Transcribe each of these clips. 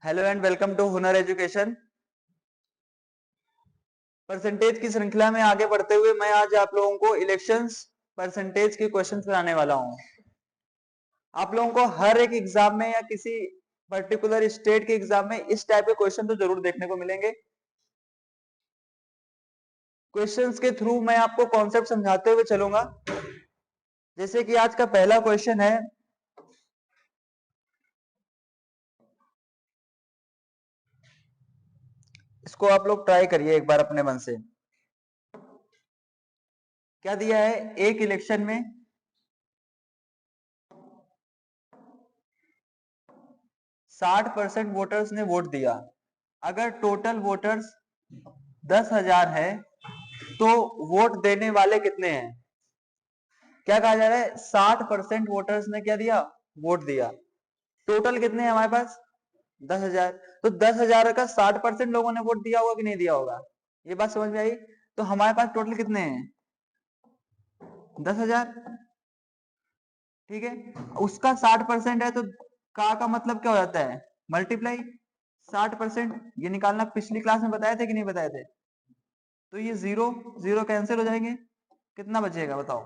Hello and welcome to हुनर education. Percentage की श्रृंखला में आगे बढ़ते हुए मैं आज आप लोगों को इलेक्शंस परसेंटेज के क्वेश्चंस कराने वाला हूं। आप लोगों को हर एक एग्जाम में या किसी पर्टिकुलर स्टेट के एग्जाम में इस टाइप के क्वेश्चन तो जरूर देखने को मिलेंगे। क्वेश्चंस के थ्रू मैं आपको कॉन्सेप्ट समझाते हुए चलूंगा। जैसे कि आज का पहला क्वेश्चन है, इसको आप लोग ट्राई करिए एक बार अपने मन से। क्या दिया है, एक इलेक्शन में 60% वोटर्स ने वोट दिया। अगर टोटल वोटर्स 10,000 है तो वोट देने वाले कितने हैं? क्या कहा जा रहा है, 60% वोटर्स ने क्या दिया, वोट दिया। टोटल कितने हैं हमारे पास, 10,000। तो 10,000 का 60% लोगों ने वोट दिया होगा कि नहीं दिया होगा? ये बात समझ में आई? तो हमारे पास टोटल कितने हैं, 10,000। ठीक है, उसका 60% है तो का मतलब क्या हो जाता है, मल्टीप्लाई 60%। ये निकालना पिछली क्लास में बताए थे कि नहीं बताए थे? तो ये जीरो जीरो कैंसिल हो जाएंगे, कितना बचेगा बताओ,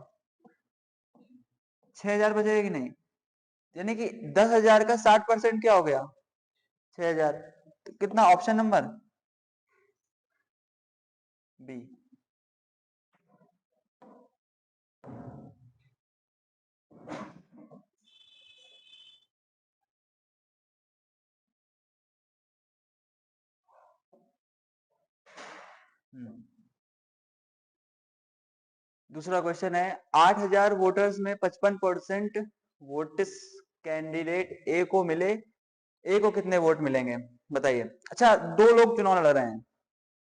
6,000 बचेगा कि नहीं? यानी कि 10,000 का 60% क्या हो गया, 6,000। तो कितना, ऑप्शन नंबर बी। दूसरा क्वेश्चन है, 8,000 वोटर्स में 55% वोट्स कैंडिडेट ए को मिले। ए को कितने वोट मिलेंगे बताइए? अच्छा, दो लोग चुनाव लड़ रहे हैं,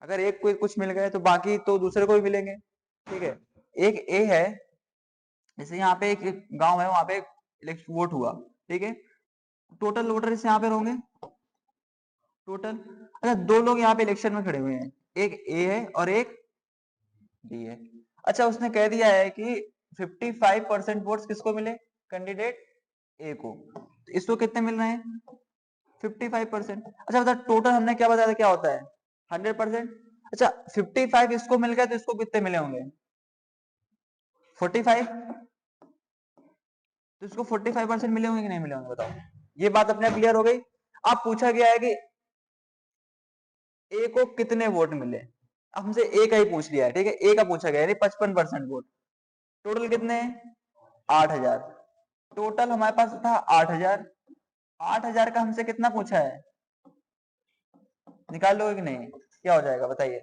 अगर एक को कुछ मिल गए तो बाकी तो दूसरे को भी मिलेंगे। ठीक है, एक ए है, जैसे यहाँ पे एक गांव है, वहां पे इलेक्शन वोट हुआ। ठीक है, टोटल वोटर इस यहाँ पे होंगे टोटल। अच्छा, दो लोग यहाँ पे इलेक्शन में खड़े हुए हैं, एक ए है और एक बी है। अच्छा, उसने कह दिया है कि 55% वोट्स किसको मिले, कैंडिडेट ए को। तो इसको कितने मिल रहे हैं, 55%। अच्छा बता, टोटल हमने क्या बताया था क्या होता है, 100%। अच्छा, 55 इसको मिल गया तो इसको कितने मिले होंगे, 45। तो इसको 45% मिले होंगे कि नहीं मिले होंगे बताओ? ये बात अपने क्लियर हो गई। अब पूछा गया है कि ए को कितने वोट मिले। अब हमसे ए का ही पूछ लिया है, ठीक है, ए का पूछा गया है, 55% वोट। टोटल कितने हैं, 8,000। टोटल हमारे पास था 8,000। 8,000 का हमसे कितना पूछा है, निकाल लोगे कि नहीं, क्या हो जाएगा बताइए?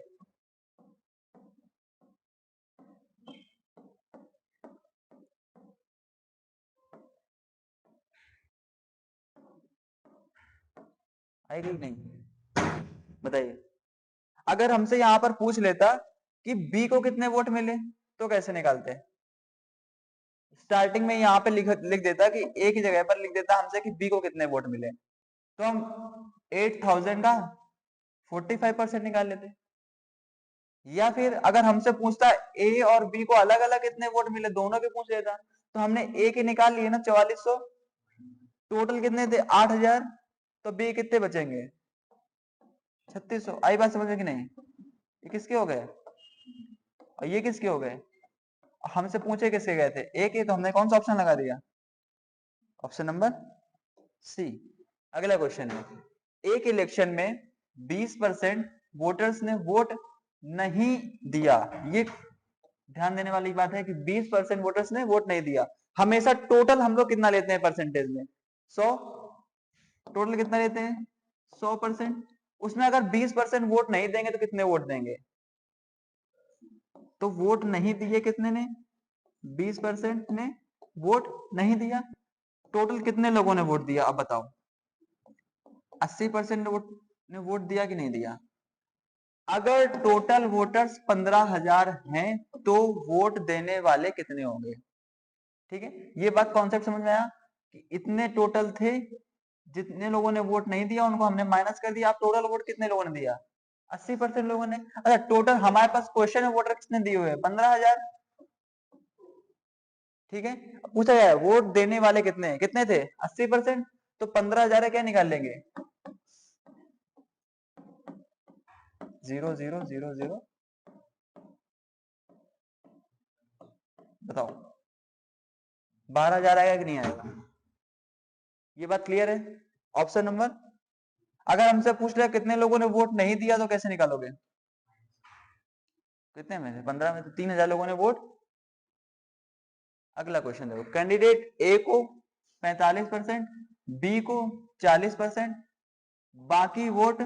आएगी कि नहीं बताइए? अगर हमसे यहां पर पूछ लेता कि बी को कितने वोट मिले तो कैसे निकालते? स्टार्टिंग में यहाँ पे लिख देता कि ए की जगह पर लिख देता हमसे कि बी को कितने वोट मिले, तो हम 8,000 का 45% निकाल लेते। या फिर अगर हमसे पूछता ए और बी को अलग अलग कितने वोट मिले, दोनों के पूछ लेता, तो हमने ए के निकाल लिए ना 4400। टोटल कितने थे, 8,000। तो बी कितने बचेंगे, 3600। आई बात समझ में कि नहीं? ये किसके हो गए और ये किसके हो गए? हमसे पूछे किसके गए थे, ए के, तो हमने कौन सा ऑप्शन लगा दिया, ऑप्शन नंबर सी। अगला क्वेश्चन है, एक इलेक्शन में 20% वोटर्स ने वोट नहीं दिया। ये ध्यान देने वाली बात है कि 20% वोटर्स ने वोट नहीं दिया। हमेशा टोटल हम लोग कितना लेते हैं परसेंटेज में, 100। टोटल कितना लेते हैं, 100%। उसमें अगर 20% वोट नहीं देंगे तो कितने वोट देंगे? तो वोट नहीं दिए कितने ने, 20% ने वोट नहीं दिया। टोटल कितने लोगों ने वोट दिया अब बताओ, 80% ने वोट दिया कि नहीं दिया? अगर टोटल वोटर्स 15,000 हैं तो वोट देने वाले कितने होंगे? ठीक है, ये बात कॉन्सेप्ट समझ में आया कि इतने टोटल थे, जितने लोगों ने वोट नहीं दिया उनको हमने माइनस कर दिया। आप टोटल वोट कितने लोगों ने दिया, 80% लोगों ने। अच्छा, टोटल हमारे पास क्वेश्चन में वोटर कितने दिए हुए हैं, 15,000। ठीक है, पूछा गया है वोट देने वाले कितने हैं, कितने थे, 80%। तो 15,000 क्या निकाल लेंगे, 0 0 0 0। बताओ 12,000 आएगा कि नहीं आएगा? ये बात क्लियर है? ऑप्शन नंबर, अगर हमसे पूछ रहे कितने लोगों ने वोट नहीं दिया तो कैसे निकालोगे? कितने में से? 15 में से 3,000 लोगों ने वोट। अगला क्वेश्चन देखो, कैंडिडेट ए को 45%, बी को 40%, बाकी वोट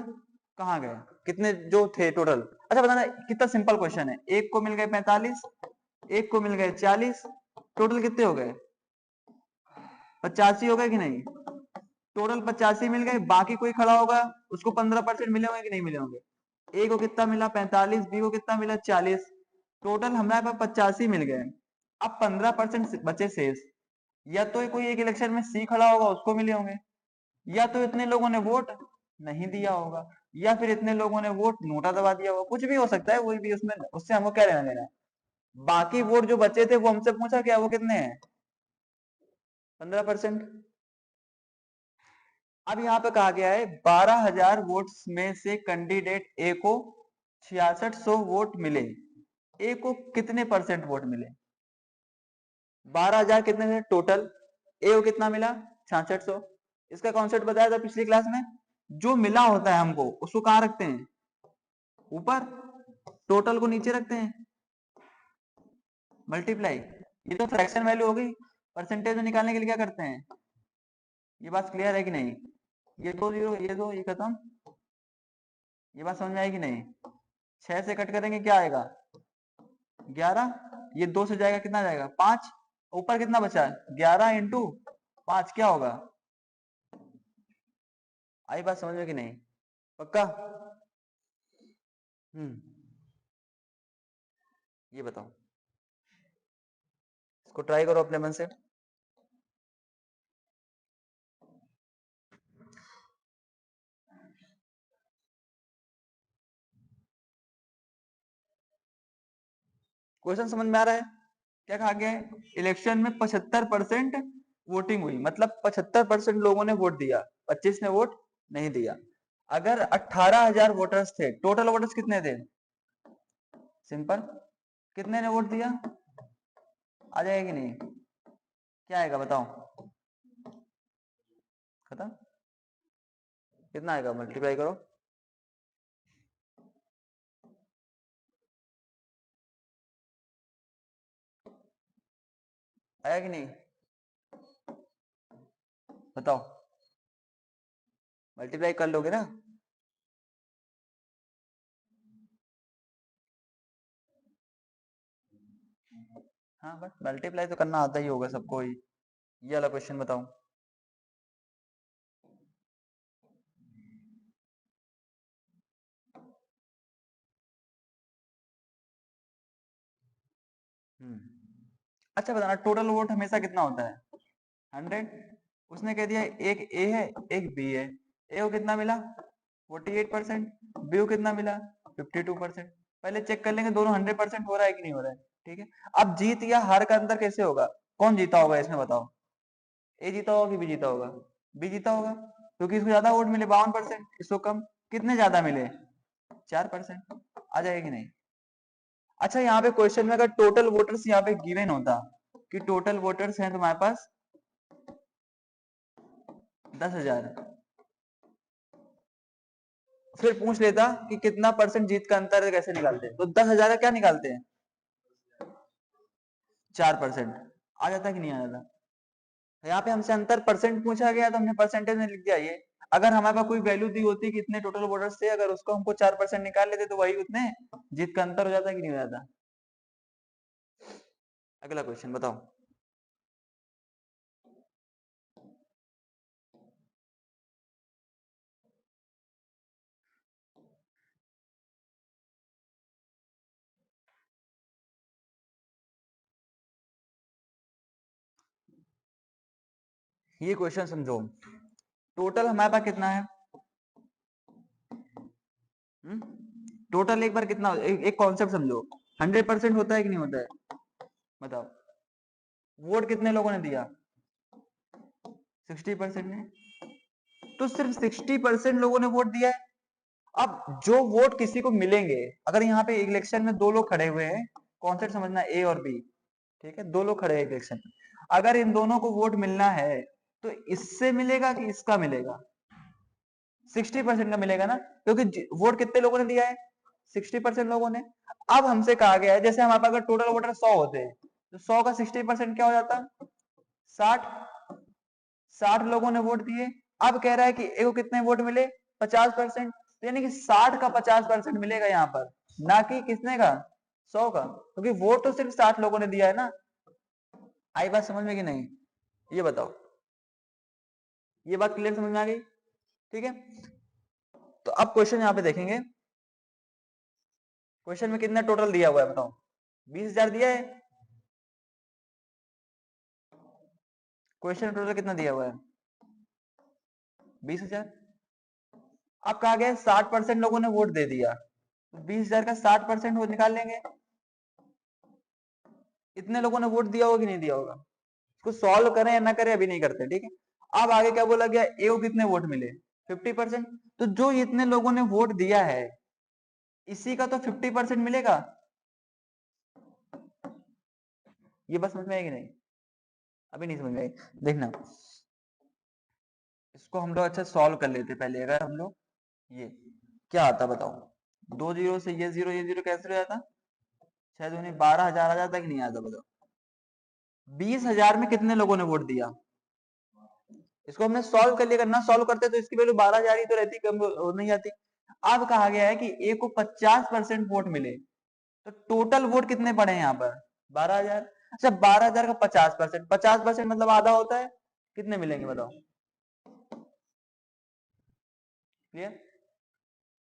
कहाँ गए? कितने जो थे टोटल? अच्छा बताना, कितना सिंपल क्वेश्चन है। एक को मिल गए 45, एक को मिल गए 40, टोटल कितने हो गए? 85 हो गए कि नहीं? टोटल 85 मिल गए, बाकी कोई खड़ा होगा उसको 15% मिले होंगे कि नहीं मिले होंगे? ए को कितना मिला? 45, बी को कितना मिला? 40, टोटल हमारे पास 85 मिल गए। अब 15% बचे शेष। या तो कोई एक इलेक्शन में सी खड़ा होगा उसको मिले होंगे, या तो इतने लोगों ने वोट नहीं दिया होगा, या फिर इतने लोगों ने वोट नोटा दबा दिया होगा। कुछ भी हो सकता है, कोई भी उसमें, उससे हमको क्या लेना देना है। बाकी वोट जो बचे थे वो हमसे पूछा क्या, वो कितने हैं? 15%। अब यहाँ पे कहा गया है 12,000 वोट्स में से कैंडिडेट ए को 6600 वोट मिले। ए को कितने परसेंट वोट मिले? 12,000 कितने थे टोटल, ए को कितना मिला? 6600। इसका कॉन्सेप्ट बताया था पिछली क्लास में। जो मिला होता है हमको उसको कहाँ रखते हैं? ऊपर। टोटल को नीचे रखते हैं, मल्टीप्लाई। ये तो फ्रैक्शन वैल्यू हो गई। परसेंटेज में निकालने के लिए क्या करते हैं? ये बात क्लियर है कि नहीं? ये 2 0, ये 2, ये खत्म। ये बात समझ में आई कि नहीं? 6 से कट करेंगे क्या आएगा? 11। ये 2 से जाएगा, कितना जाएगा? 5। ऊपर कितना बचा? 11 इंटू 5 क्या होगा? आई बात समझ में कि नहीं? पक्का? ये बताओ, इसको ट्राई करो अपने मन से। क्वेश्चन समझ में आ रहा है? क्या कहा गया है? इलेक्शन में 75% वोटिंग हुई, मतलब 75% लोगों ने वोट दिया, 25 ने वोट नहीं दिया। अगर 18,000 वोटर्स थे, टोटल वोटर्स कितने थे? सिंपल, कितने ने वोट दिया? आ जाएगा कि नहीं? क्या आएगा बताओ? खत्म। कितना आएगा? मल्टीप्लाई करो। आया कि नहीं? बताओ, मल्टीप्लाई कर लोगे ना? हाँ, बस मल्टीप्लाई तो करना आता ही होगा सबको ही। ये वाला क्वेश्चन बताओ। अच्छा बताना, टोटल वोट हमेशा कितना होता है? 100। उसने कह दिया एक ए है एक बी है। ए को कितना मिला? 48%। बी को कितना मिला? 52%। पहले चेक कर लेंगे दोनों 100% हो रहा है कि नहीं हो रहा है। ठीक है, अब जीत या हार का अंतर कैसे होगा? कौन जीता होगा इसमें बताओ? ए जीता होगा कि बी जीता होगा? बी जीता होगा, क्योंकि इसको ज्यादा वोट मिले 52%, इसको कम। कितने ज्यादा मिले? 4%। आ जाएगा कि नहीं? अच्छा, यहाँ पे क्वेश्चन में अगर टोटल वोटर्स यहाँ पे गिवन होता कि टोटल वोटर्स हैं तुम्हारे पास 10,000, फिर पूछ लेता कि कितना परसेंट जीत का अंतर है, कैसे निकालते हैं? तो 10,000 का क्या निकालते हैं? 4%। आ जाता कि नहीं आ जाता? यहाँ पे हमसे अंतर परसेंट पूछा गया तो हमने परसेंटेज में लिख दिया। ये अगर हमारे पास कोई वैल्यू दी होती कि इतने टोटल वोटर्स थे, अगर उसको हमको 4% निकाल लेते तो वही उतने जीत का अंतर हो जाता कि नहीं हो जाता? अगला क्वेश्चन बताओ। ये क्वेश्चन समझो, टोटल हमारे पास कितना है? टोटल एक बार कितना, एक कॉन्सेप्ट समझो, 100% होता है कि नहीं होता है? बताओ, वोट कितने लोगों ने दिया? 60% ने। तो सिर्फ 60% लोगों ने वोट दिया है। अब जो वोट किसी को मिलेंगे, अगर यहाँ पे इलेक्शन में दो लोग खड़े हुए हैं, कॉन्सेप्ट समझना, ए और बी, ठीक है, दो लोग खड़े हैं इलेक्शन में, अगर इन दोनों को वोट मिलना है तो इससे मिलेगा कि इसका मिलेगा? 60% का मिलेगा ना, क्योंकि वोट कितने लोगों ने दिया है? 60% लोगों ने। अब हमसे कहा गया है, जैसे हमारे पास अगर टोटल वोटर 100 होते हैं तो 100 का 60% क्या हो जाता? 60। 60 लोगों ने वोट दिए। अब कह रहा है कि ए को कितने वोट मिले? 50%। तो यानी कि 60 का 50% मिलेगा यहाँ पर, ना कि किसने का? 100 का, क्योंकि वोट तो सिर्फ 60 लोगों ने दिया है ना। आई बात समझ में कि नहीं? ये बताओ, ये बात क्लियर समझ में आ गई? ठीक है, तो अब क्वेश्चन यहाँ पे देखेंगे। क्वेश्चन में कितना टोटल दिया हुआ है बताओ? 20,000 दिया है। क्वेश्चन टोटल कितना दिया हुआ है? 20,000। अब कहा गया 60% लोगों ने वोट दे दिया, तो 20,000 का 60% वो निकाल लेंगे। इतने लोगों ने वोट दिया होगा कि नहीं दिया होगा? इसको सॉल्व करें या ना करें अभी नहीं करते, ठीक है। अब आगे क्या बोला गया? ए को कितने वोट मिले? 50%। तो जो इतने लोगों ने वोट दिया है इसी का तो 50% मिलेगा। ये बात समझ में आएगी नहीं? अभी नहीं समझ में आई। देखना, इसको हम लोग अच्छा सॉल्व कर लेते पहले। अगर हम लोग ये क्या आता बताओ, 2 जीरो से ये जीरो कैंसिल हो जाता, शायद उन्हें 12,000 आ जाता कि नहीं आता बताओ? 20,000 में कितने लोगों ने वोट दिया? इसको हमने सॉल्व कर लिया, ना सॉल्व करते तो इसकी वैल्यू 12,000 ही तो रहती, कम नहीं आती। अब कहा गया है कि ए को 50% वोट मिले, तो टोटल वोट कितने पड़े हैं यहाँ पर? 12,000। अच्छा, 12,000 का 50%, 50% मतलब आधा होता है, कितने मिलेंगे बताओ? क्लियर?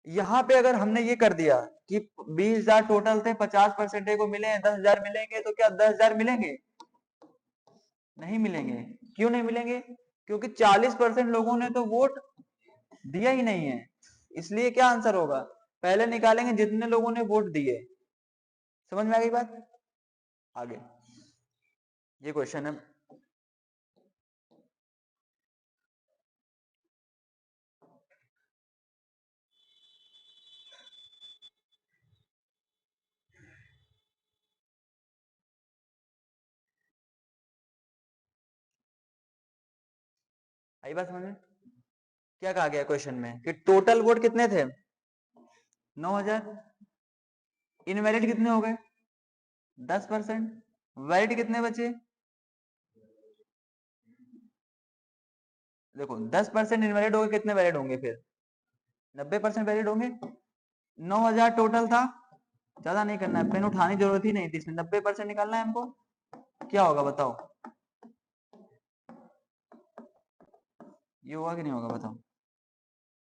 यहाँ पे अगर हमने ये कर दिया कि 20,000 टोटल थे, 50% को मिले हैं, 10,000 मिलेंगे, तो क्या 10,000 मिलेंगे? नहीं मिलेंगे। क्यों नहीं मिलेंगे? क्योंकि 40% लोगों ने तो वोट दिया ही नहीं है। इसलिए क्या आंसर होगा? पहले निकालेंगे जितने लोगों ने वोट दिए। समझ में आ गई बात? आगे ये क्वेश्चन है, आई बात समझ में? क्या कहा गया क्वेश्चन में कि टोटल वोट कितने थे? 9,000। इनवैलिड कितने हो गए? 10%। वैलिड कितने बचे? देखो 10% इनवैलिड हो गए, कितने वैलिड होंगे फिर? 90% वैलिड होंगे। 9,000 टोटल था, ज्यादा नहीं करना है, पेन उठाने की जरूरत ही नहीं थी इसमें, 90% निकालना है हमको। क्या होगा बताओ? ये होगा कि नहीं होगा बताओ?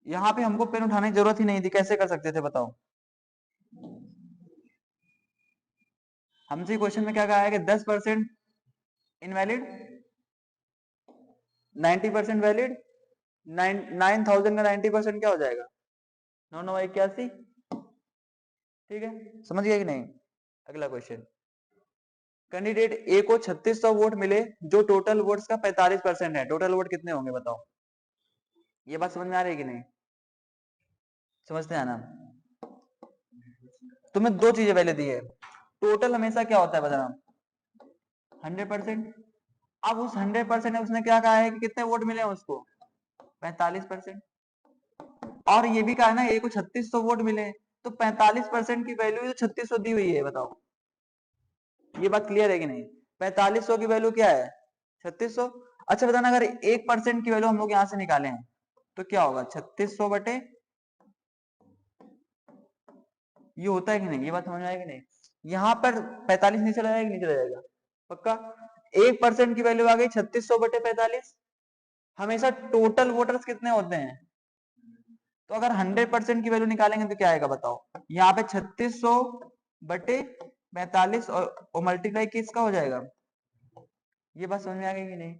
यहाँ पे हमको पेन उठाने की जरूरत ही नहीं थी, कैसे कर सकते थे बताओ? हमसे क्वेश्चन में क्या कहा है कि 10% इनवैलिड, 90% वैलिड। 9,000 का 90% क्या हो जाएगा? 9,981। ठीक है, समझ गया कि नहीं? अगला क्वेश्चन, कैंडिडेट ए को 3600 वोट मिले, जो टोटल वोट्स का 45% है। टोटल वोट कितने होंगे बताओ? ये बात समझ में आ रही है कि नहीं? समझते हैं ना? तुम्हें दो चीजें पहले दी है। टोटल हमेशा क्या होता है बताना? 100%। अब उस 100% में उसने क्या कहा है कि कितने वोट मिले हैं उसको? 45%। और ये भी कहा है ना ए को 3600 वोट मिले, तो 45% की वैल्यू तो 3600 दी हुई है, बताओ? ये बात क्लियर है कि नहीं? 4500 की वैल्यू क्या है? 3600। अच्छा बताना, अगर 1% की वैल्यू हम लोग यहां से निकालें तो क्या होगा? 3600 बटे, ये होता है कि नहीं? ये बात समझ में आएगी नहीं? यहाँ पर 45 नहीं चला जाएगा, नहीं चला जाएगा पक्का? 1% की वैल्यू आ गई 3600 बटे 45। हमेशा टोटल वोटर्स कितने होते हैं? तो अगर 100% की वैल्यू निकालेंगे तो क्या आएगा बताओ? यहाँ पे 3600 बटे 45 और मल्टीप्लाई किसका हो जाएगा? ये बात समझ में आ गई कि नहीं?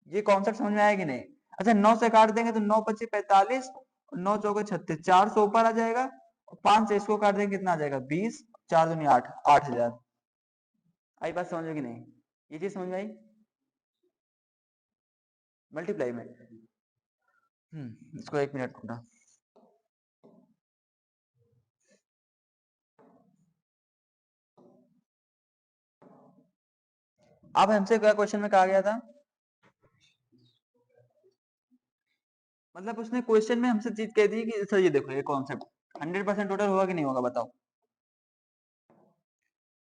ये कॉन्सेप्ट समझ में आया कि नहीं? अच्छा, 9 से काट देंगे तो 9 × 5 = 45, 9 × 4 = 36, 400 ऊपर आ जाएगा, और 5 से इसको काट देंगे कितना आ जाएगा? 20, 4 दूनी 8, 8,000। आई बात समझ में कि नहीं? ये चीज समझ में आई? मल्टीप्लाई में इसको 1 मिनट रुकना। अब हमसे क्या क्वेश्चन में कहा गया था, मतलब उसने क्वेश्चन में हमसे चीज कह दी कि सर ये देखो ये कॉन्सेप्ट 100% टोटल होगा कि नहीं होगा बताओ।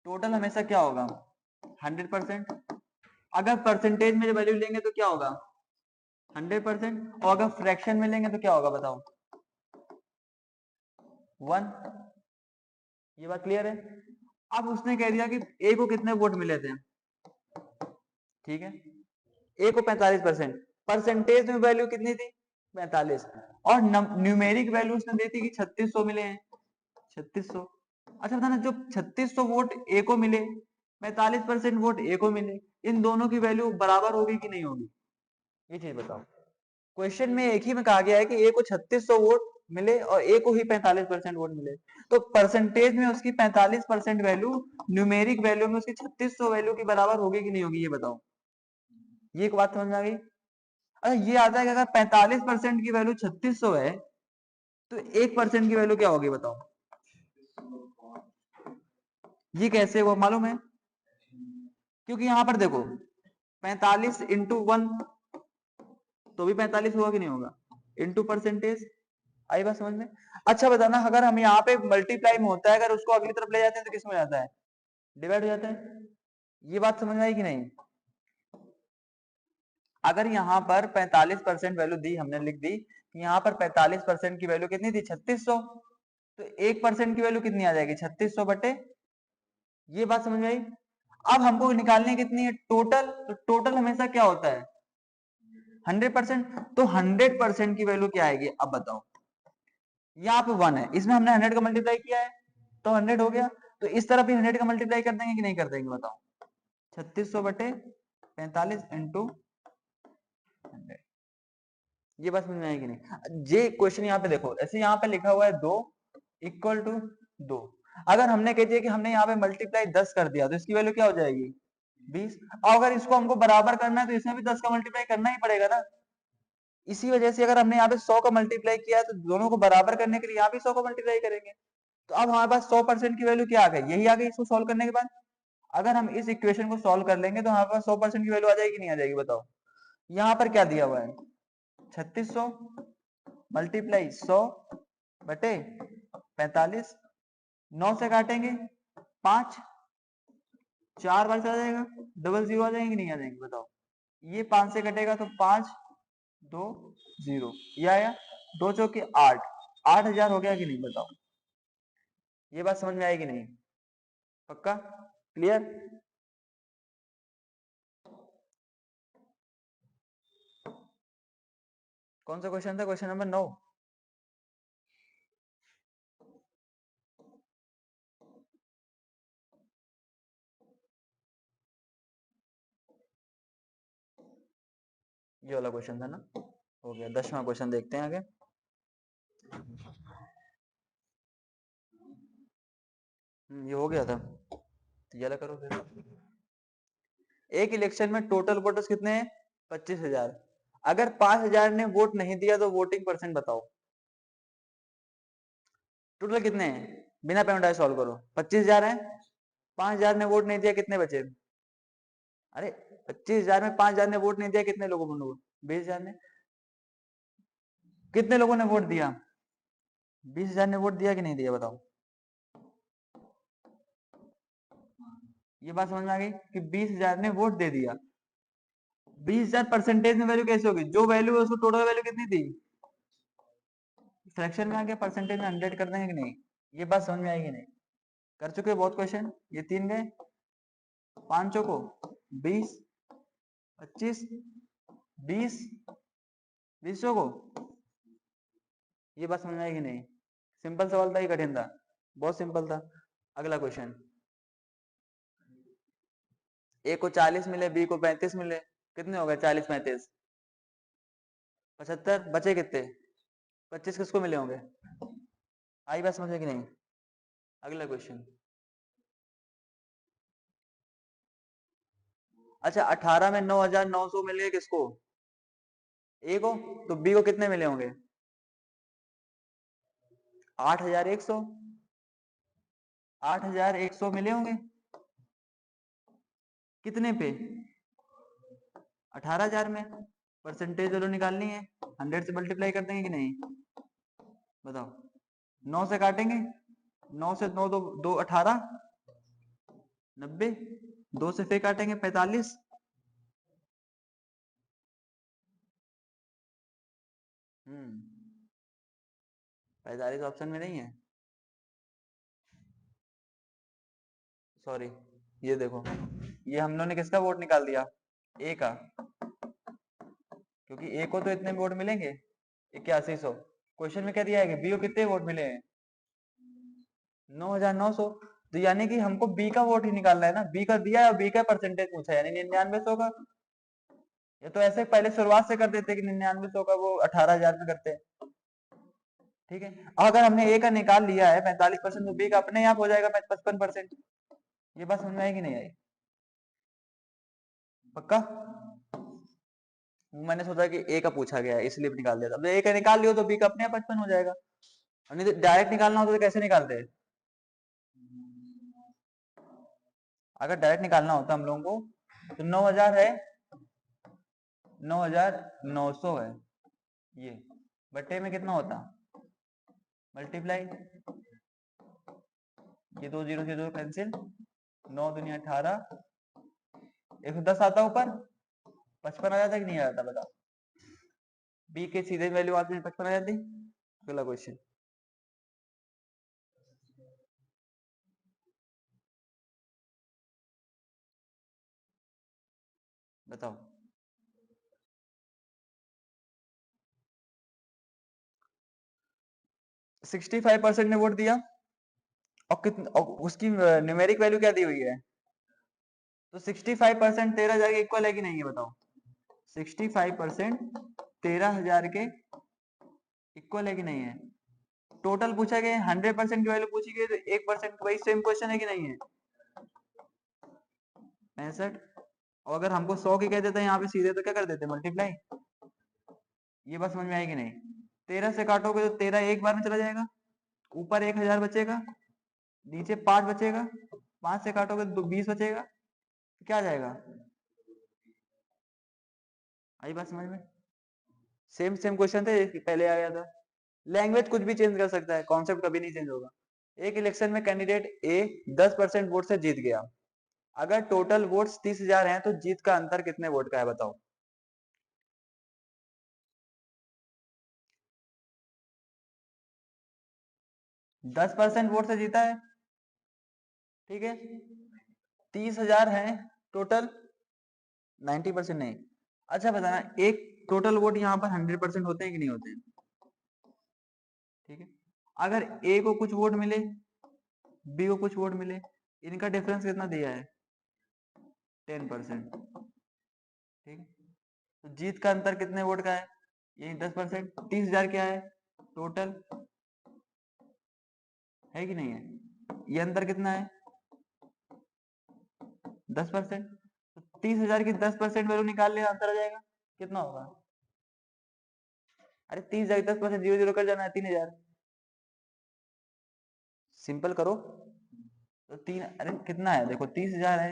टोटल हमेशा क्या होगा 100%। अगर परसेंटेज में वैल्यू लेंगे तो क्या होगा 100%, और अगर फ्रैक्शन में लेंगे तो क्या होगा बताओ 1। ये बात क्लियर है। अब उसने कह दिया कि ए को कितने वोट मिले थे, ठीक है, ए को 45%, परसेंटेज में वैल्यू कितनी थी 45, और न्यूमेरिक वैल्यू उसने दी थी कि 3600 मिले हैं 3600। अच्छा बताना, जो 3600 वोट ए को मिले 45% वोट ए को मिले, इन दोनों की वैल्यू बराबर होगी कि नहीं होगी, ये चीज बताओ। क्वेश्चन में एक ही में कहा गया है कि ए को 3600 वोट मिले और ए को ही 45% वोट मिले, तो परसेंटेज में उसकी 45% वैल्यू न्यूमेरिक वैल्यू में उसकी 3600 वैल्यू की बराबर होगी कि नहीं होगी, ये बताओ। ये एक बात समझ में आ गई। अच्छा ये आता है कि अगर 45% की वैल्यू 3600 है तो 1% की वैल्यू क्या होगी बताओ, ये कैसे हुआ मालूम है, क्योंकि यहां पर देखो 45 इंटू 1 तो भी 45 होगा कि नहीं होगा, इंटू परसेंटेज। आई बात समझ में। अच्छा बताना, अगर हम यहाँ पे मल्टीप्लाई में होता है, अगर उसको अगली तरफ ले जाते हैं तो किस में जाता है, डिवाइड हो जाता है। ये बात समझ में आई कि नहीं। अगर यहाँ पर 45% वैल्यू दी, हमने लिख दी कि यहाँ पर 45% की वैल्यू कितनी थी 3600, तो 1% की वैल्यू कितनी आ जाएगी 3600 बटे, ये बात समझ में आई। अब हमको निकालनी कितनी है टोटल, तो टोटल हमेशा क्या होता है 100%, तो 100% की वैल्यू क्या आएगी अब बताओ। यहाँ पे 1 है, इसमें हमने 100 का मल्टीप्लाई किया है तो 100 हो गया, तो इस तरफ भी 100 का मल्टीप्लाई कर देंगे कि नहीं कर देंगे बताओ, 3600 बटे 45 इंटू 100। ये बात समझ में आएगी नहीं। ये क्वेश्चन यहाँ पे देखो, ऐसे यहाँ पे लिखा हुआ है 2 इक्वल टू 2, अगर हमने कह दिया कि हमने यहाँ पे मल्टीप्लाई 10 कर दिया तो इसकी वैल्यू क्या हो जाएगी 20, और अगर इसको हमको बराबर करना है तो इसमें भी 10 का मल्टीप्लाई करना ही पड़ेगा ना। इसी वजह से अगर हमने यहाँ पे 100 का मल्टीप्लाई किया है तो दोनों को बराबर करने के लिए यहाँ भी 100 का मल्टीप्लाई करेंगे, तो अब हमारे पास 100% की वैल्यू क्या आ गई, यही आ गई इसको सॉल्व करने के बाद। अगर हम इस इक्वेशन को सॉल्व कर लेंगे तो हमारे पास 100% की वैल्यू आ जाएगी नहीं आ जाएगी बताओ। यहाँ पर क्या दिया हुआ है 3600 मल्टीप्लाई 100 बटे 45, 9 से काटेंगे 5, 4 बार चला जाएगा, डबल जीरो आ जाएंगे नहीं आ जाएंगे बताओ। ये 5 से कटेगा तो 5 2 0, ये आया 2 चौके 8, 8000 हो गया कि नहीं बताओ। ये बात समझ में आएगी नहीं, पक्का क्लियर। कौन सा क्वेश्चन था, क्वेश्चन नंबर 9। ये वाला क्वेश्चन था ना, हो गया। 10वां क्वेश्चन देखते हैं आगे। ये हो गया था, तो ये करो फिर। एक इलेक्शन में टोटल वोटर्स कितने हैं 25,000, अगर 5,000 ने वोट नहीं दिया तो वोटिंग परसेंट बताओ। टोटल कितने हैं, बिना पेमेंट सॉल्व करो, 25,000 है, 5,000 ने वोट नहीं दिया, कितने बचे, अरे 25,000 में 5,000 ने वोट नहीं दिया, कितने लोगों ने, 20,000 ने, कितने लोगों ने वोट दिया 20,000 ने वोट दिया कि नहीं दिया बताओ। ये बात समझ में आ गई कि 20,000 ने वोट दे दिया। 20,000 परसेंटेज में वैल्यू कैसे होगी, जो वैल्यू है उसको टोटल वैल्यू कितनी थी, फ्रैक्शन में आ गया, परसेंटेज में 100 कर देंगे कि नहीं। ये बात समझ में आएगी नहीं, कर चुके बहुत क्वेश्चन, ये 3 गए, 5 को 20, 25, 20, 20 को, ये बात समझ में आएगी नहीं। सिंपल सवाल था, ये कठिन था, बहुत सिंपल था। अगला क्वेश्चन, ए को 40 मिले, बी को 35 मिले, कितने हो गए 40 35, 75, बचे कितने 25, किसको मिले होंगे। आई बात समझ में कि नहीं। अगला क्वेश्चन, अच्छा 18 में 9,900 मिले किसको, ए को, तो बी को कितने मिले होंगे 8,100, 8,100 मिले होंगे। कितने पे? 18,000 में। परसेंटेज वैल्यू निकालनी है, 100 से मल्टीप्लाई कर देंगे कि नहीं? बताओ। 9 से काटेंगे, 9 से 9 दो 2 18, 90, 2 से फिर काटेंगे 45, हम्म 45 ऑप्शन में नहीं है, सॉरी, ये देखो, ये हम लोगों ने किसका वोट निकाल दिया? ए का, क्योंकि ए को तो इतने वोट मिलेंगे 8100। क्वेश्चन में क्या दिया है कि बी को कितने वोट मिले हैं? 9,900। तो यानी कि हमको बी का वोट ही निकालना है ना, बी का दिया है और बी का परसेंटेज पूछा है, यानी 9900 का। ये तो ऐसे पहले शुरुआत से कर देते कि 9900 का वो 18,000 में करते। ठीक है, अगर हमने ए का निकाल लिया है 45%, तो बी का अपने आप हो जाएगा 55%। ये बात समझ में आई कि नहीं आई? पक्का? मैंने सोचा कि ए का पूछा गया है इसलिए निकाल दिया था। अब ए का निकाल लियो तो बी का अपने आप 55 हो जाएगा, और नहीं तो डायरेक्ट निकालना होता तो कैसे निकालते हैं? अगर डायरेक्ट निकालना होता हम लोगों को तो 9,000 है, 9,900 है, ये बट्टे में कितना होता? मल्टीप्लाई, ये 2 जीरो से 2 कैंसिल, 9 दूनी 18, 110 आता ऊपर, 55 आ जाता कि नहीं आ जाता? बताओ। बी के सीधे वैल्यू आती है 55 आ जाती। अगला क्वेश्चन बताओ। 65% ने वोट दिया, और कितने, और उसकी न्यूमेरिक वैल्यू क्या दी हुई है? तो 65% 13,000 के इक्वल है कि नहीं है? बताओ। 65% 13,000 के इक्वल है कि नहीं है? टोटल पूछा गया, 100% की वैल्यू पूछी गई, तो 1% वही सेम क्वेश्चन है कि नहीं है? 65, और अगर हमको 100 की कह देते हैं यहाँ पे सीधे, तो क्या कर देते? मल्टीप्लाई। ये बात समझ में आएगी नहीं? 13 से काटोगे तो 13 एक बार में चला जाएगा, ऊपर 1,000 बचेगा, नीचे 5 बचेगा, 5 से काटोगे तो 20 बचेगा, तो क्या आ जाएगा? आई बात समझ में? सेम सेम क्वेश्चन थे, पहले आ गया था। लैंग्वेज कुछ भी चेंज कर सकता है, कॉन्सेप्ट कभी नहीं चेंज होगा। एक इलेक्शन में कैंडिडेट ए 10% वोट से जीत गया, अगर टोटल वोट्स 30,000 हैं तो जीत का अंतर कितने वोट का है? बताओ। 10% वोट से जीता है, ठीक है, 30,000 है टोटल, 90% नहीं। अच्छा बताना, एक टोटल वोट यहाँ पर 100% होते हैं कि नहीं होते हैं? ठीक है, अगर ए को कुछ वोट मिले, बी को कुछ वोट मिले, इनका डिफरेंस कितना दिया है? 10%। ठीक है, तो जीत का अंतर कितने वोट का है? यही 10%। 30,000 क्या है टोटल, है कि नहीं है? ये अंतर कितना है? 10%। तो 30,000 की 10% वैल्यू निकाल ले, आंसर आ जाएगा। कितना होगा? अरे 30,000 10%, जीरो जीरो कर जाना है, 3,000। सिंपल करो, तो तीन, अरे कितना है देखो, 30,000 है,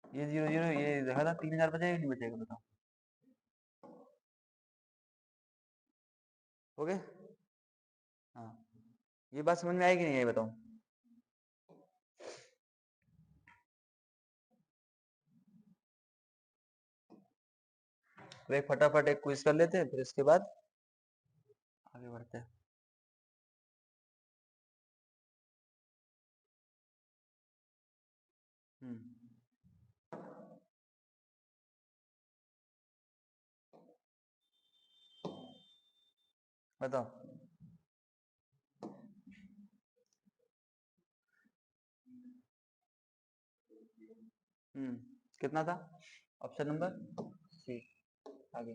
ये जीरो जीरो ये देखा था, 3,000 बचेगा नहीं बचेगा? बताओ। हो गए? हाँ, ये बात समझ में आएगी नहीं, ये बताओ। तो एक फटाफट एक क्विज कर लेते हैं, फिर इसके बाद आगे बढ़ते हैं। बताओ। हम्म कितना था? ऑप्शन नंबर सी, आगे।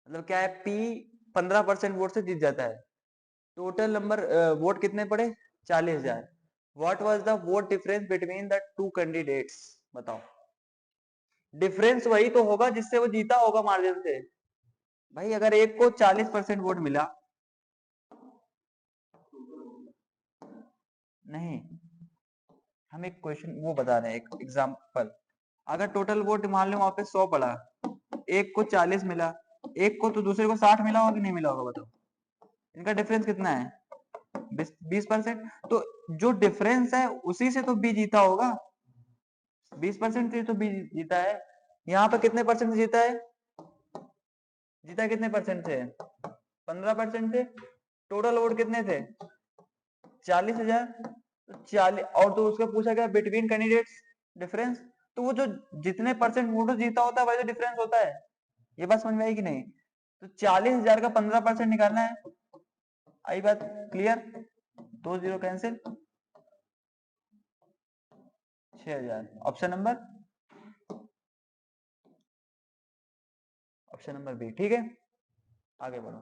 मतलब क्या है, पी 15% वोट से जीत जाता है, टोटल नंबर वोट कितने पड़े? 40,000। What was the vote difference between the two candidates? बताओ। डिफरेंस वही तो होगा जिससे वो जीता होगा मार्जिन से। भाई अगर एक को 40% वोट मिला, नहीं, हम एक क्वेश्चन वो बता रहे हैं, एक एग्जांपल। अगर टोटल वोट मान लो वहां पे 100 पड़ा, एक को 40 मिला, एक को तो दूसरे को 60 मिला होगा कि नहीं मिला होगा बताओ? इनका डिफरेंस कितना है? 20%। तो जो डिफरेंस है उसी से तो बी जीता होगा, 20% से तो बी जीता है। यहाँ पे कितने परसेंट से जीता है? जीता कितने परसेंट से? 15% से। टोटल वोट कितने थे? 40,000। तो 40, और तो उसका पूछा गया बिटवीन कैंडिडेट्स डिफरेंस, तो वो जो जितने परसेंट वोट जीता होता है वही तो डिफरेंस होता है। ये बात समझ में आई कि नहीं? तो 40,000 का 15% निकालना है। आई बात clear? 2 0 cancel, 6,000। Option number B ठीक है। आगे बढ़ो।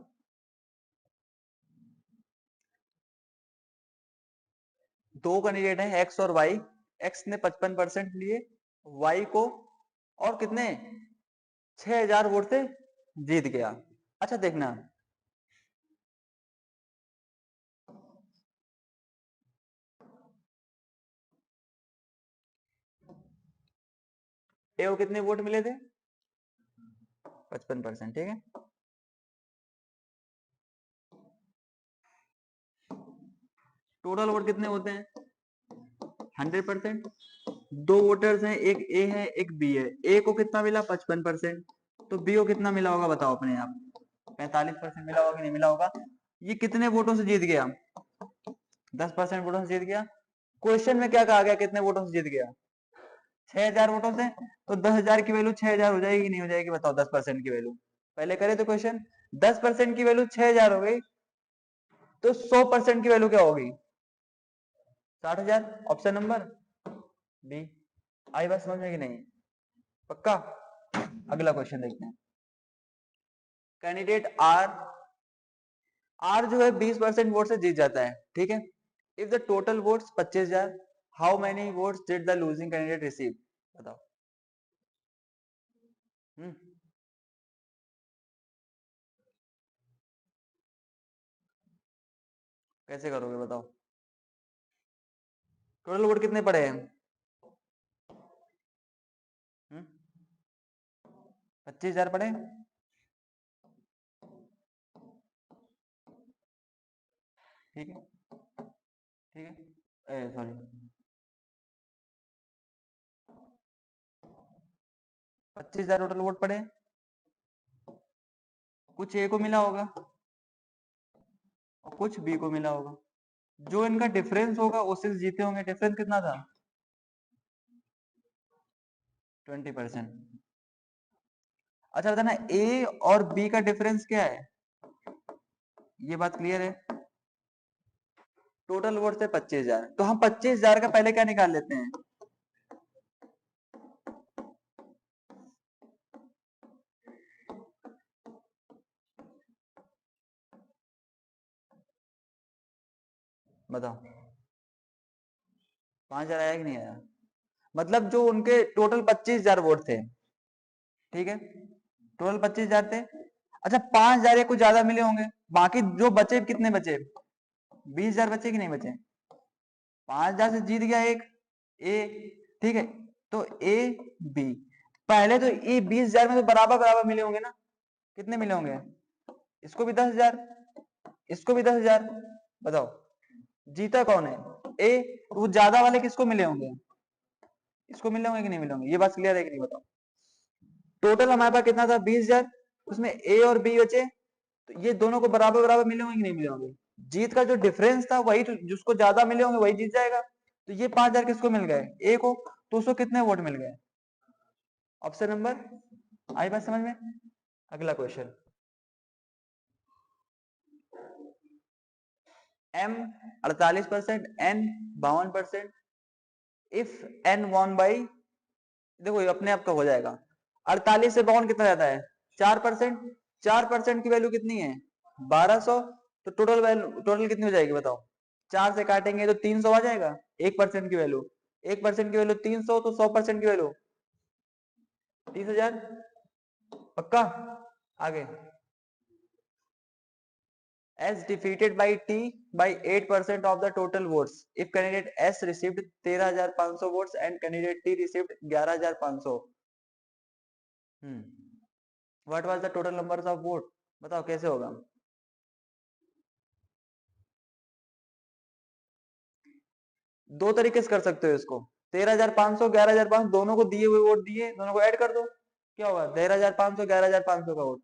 दो कैंडिडेट है एक्स और वाई। एक्स ने 55% लिए, वाई को और कितने 6,000 वोट से जीत गया। अच्छा देखना, ए को कितने वोट मिले थे? 55%। ठीक है, टोटल वोट कितने होते हैं? 100%। दो वोटर्स हैं, एक ए है एक बी है। ए को कितना मिला? 55%। तो बी को कितना मिला होगा बताओ अपने आप? 45% मिला होगा कि नहीं मिला होगा? ये कितने वोटों से जीत गया? 10% वोटों से जीत गया। क्वेश्चन में क्या कहा गया? कितने वोटों से जीत गया? 6,000 वोटों से। तो 10,000 की वैल्यू 6,000 हो जाएगी कि नहीं हो जाएगी बताओ? 10% की वैल्यू पहले करे तो क्वेश्चन, 10% की वैल्यू 6,000 हो गई, तो 100% की वैल्यू क्या होगी? 60,000। Option number B. आई बात समझ में कि नहीं? पक्का? अगला क्वेश्चन देखते हैं। कैंडिडेट आर, आर जो है 20% वोट से जीत जाता है, ठीक है। If the total votes 25,000, how many votes did the losing candidate receive? बताओ। हम्म कैसे करोगे बताओ? टोटल वोट कितने पड़े हैं? 25,000 पड़े। ठीक है, ठीक है, सॉरी, 25,000 टोटल वोट पड़े। कुछ ए को मिला होगा और कुछ बी को मिला होगा। जो इनका डिफरेंस होगा उससे जीते होंगे। डिफरेंस कितना था? 20%। अच्छा बताना, ए और बी का डिफरेंस क्या है? ये बात क्लियर है? टोटल वोट थे 25,000, तो हम 25,000 का पहले क्या निकाल लेते हैं? बताओ, 5,000 आया कि नहीं आया? मतलब जो उनके टोटल 25,000 वोट थे, ठीक है, टोटल 25,000 थे। अच्छा 5,000 एक कुछ ज्यादा मिले होंगे, बाकी जो बचे कितने बचे? 20,000 बचे कि नहीं बचे? 5,000 से जीत गया एक ए, ठीक है। तो ए बी, पहले तो ये 20,000 में तो बराबर बराबर मिले होंगे ना? कितने मिले होंगे? इसको भी 10,000, इसको भी 10,000। बताओ जीता कौन है? ए। तो वो ज्यादा वाले किसको मिले होंगे? इसको मिले होंगे कि नहीं मिले होंगे? ये बात क्लियर है कि नहीं बताओ? टोटल हमारे पास कितना था? 20,000। उसमें ए और बी बचे, तो ये दोनों को बराबर बराबर मिले होंगे कि नहीं मिले होंगे? जीत का जो डिफरेंस था वही तो, जिसको ज्यादा मिले होंगे वही जीत जाएगा। तो ये 5,000 किसको मिल गए? ए को। तो उसको कितने वोट मिल गए? ऑप्शन नंबर, आई बात समझ में? अगला question. M 48%, N 52%। If N one by, देखो ये अपने आप का हो जाएगा। 48 से 52 कितना जाता है? 4%। 4% की वैल्यू कितनी है? 1200। तो टोटल वैल्यू, टोटल कितनी हो जाएगी बताओ? 4 से काटेंगे तो 300 आ जाएगा। 1% की वैल्यू, 1% की वैल्यू 300, तो 100% की वैल्यू 30,000 पक्का। आगे S defeated by T by 8% of the total votes if candidate S received 13,500 votes and candidate T received 11,500. What was the total numbers of vote? बताओ कैसे होगा। दो तरीके से कर सकते हो इसको। 13,500 11,500 दोनों को दिए हुए वोट दिए, दोनों को ऐड कर दो, क्या होगा 13,500 11,500 का वोट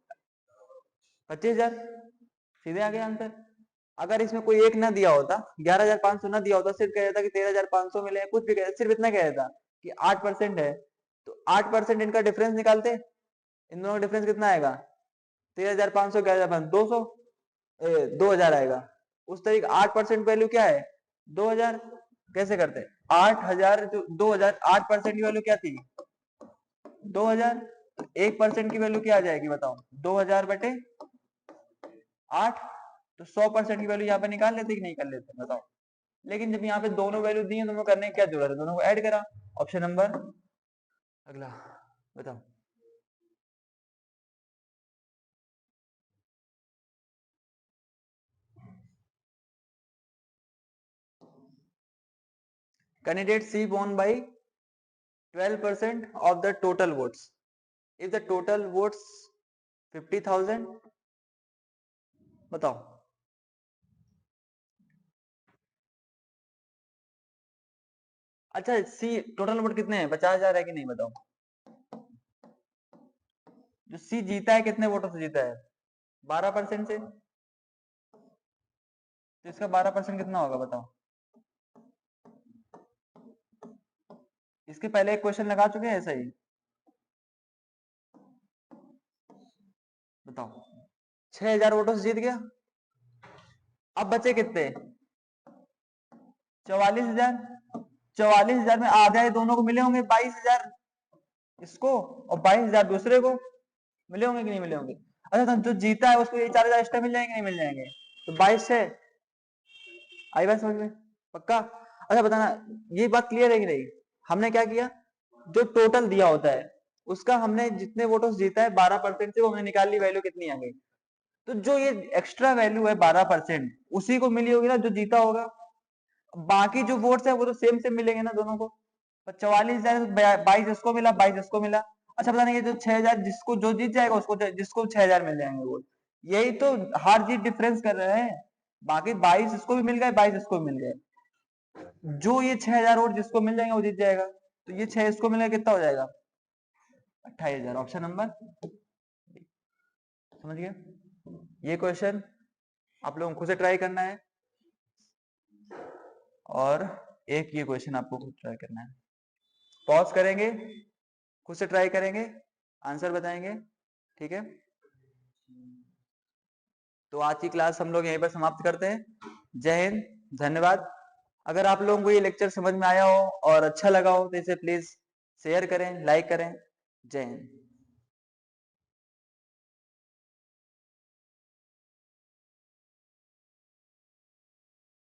25,000, सीधे आ गया आंसर। अगर इसमें कोई एक ना दिया होता, 11,500 ना दिया होता, सिर्फ कह देता कि 13,500 मिले, कुछ भी कह, सिर्फ इतना कह देता कि 8% है, तो 8% इनका डिफरेंस निकालते, इन दोनों का डिफरेंस कितना आएगा 13,500 11,500 200 2,000 आएगा। उस तरीके 8% वैल्यू क्या है 2,000। कैसे करते 8,000 जो 2,000 8% की वैल्यू क्या थी 2,000, 1% की वैल्यू क्या आ जाएगी बताओ 2,000 बटे 8, तो 100% की वैल्यू यहाँ पे निकाल लेते कि नहीं कर लेते बताओ। लेकिन जब यहाँ पे दोनों वैल्यू दी है, दोनों करने की क्या जरूरत है, दोनों को ऐड करा। ऑप्शन नंबर अगला बताओ। Candidate C won by 12% of the total votes if the total votes 50,000 बताओ। अच्छा सी टोटल वोट कितने हैं 50,000 है कि नहीं बताओ। जो सी जीता है कितने वोटों से जीता है 12% से, तो इसका 12% कितना होगा बताओ। इसके पहले एक क्वेश्चन लगा चुके हैं ऐसा ही, बताओ 6,000 वोटों से जीत गया। अब बचे कितने 44,000, 44,000 में आधे दोनों को मिले होंगे 22,000 इसको और 22,000 दूसरे को, मिले होंगे कि नहीं मिले होंगे। अच्छा तो जो जीता है उसको ये 4,000 एक्स्ट्रा मिल जाएंगे नहीं मिल जाएंगे, तो 22 से आई बात समझ में पक्का। अच्छा बताना ये बात क्लियर है कि नहीं। हमने क्या किया, जो टोटल दिया होता है उसका हमने जितने वोटों से जीता है 12% से वो हमने निकाल ली, वैल्यू कितनी आ गई। तो जो ये एक्स्ट्रा वैल्यू है 12% उसी को मिली होगी ना जो जीता होगा। बाकी जो वोट्स है वो तो सेम सेम मिलेंगे ना दोनों को। 44,000 22 इसको मिला 22 इसको मिला। अच्छा पता नहीं ये जो 6,000 जिसको जो जीत जाएगा उसको जिसको 6,000 मिल जाएंगे वोट, यही तो हार जीत डिफरेंस कर रहे हैं। बाकी 22 इसको भी मिल गए 22 इसको भी मिल गए, जो ये 6,000 वोट जिसको मिल जाएंगे वो जीत जाएगा। तो ये 6 इसको मिलेगा कितना हो जाएगा 28,000। ऑप्शन नंबर समझ गए। ये क्वेश्चन आप लोगों को खुद से ट्राई करना है और एक ये क्वेश्चन आपको खुद ट्राई करना है। पॉज करेंगे, खुद से ट्राई करेंगे, आंसर बताएंगे, ठीक है। तो आज की क्लास हम लोग यहीं पर समाप्त करते हैं। जय हिंद, धन्यवाद। अगर आप लोगों को ये लेक्चर समझ में आया हो और अच्छा लगा हो तो इसे प्लीज शेयर करें, लाइक करें। जय हिंद।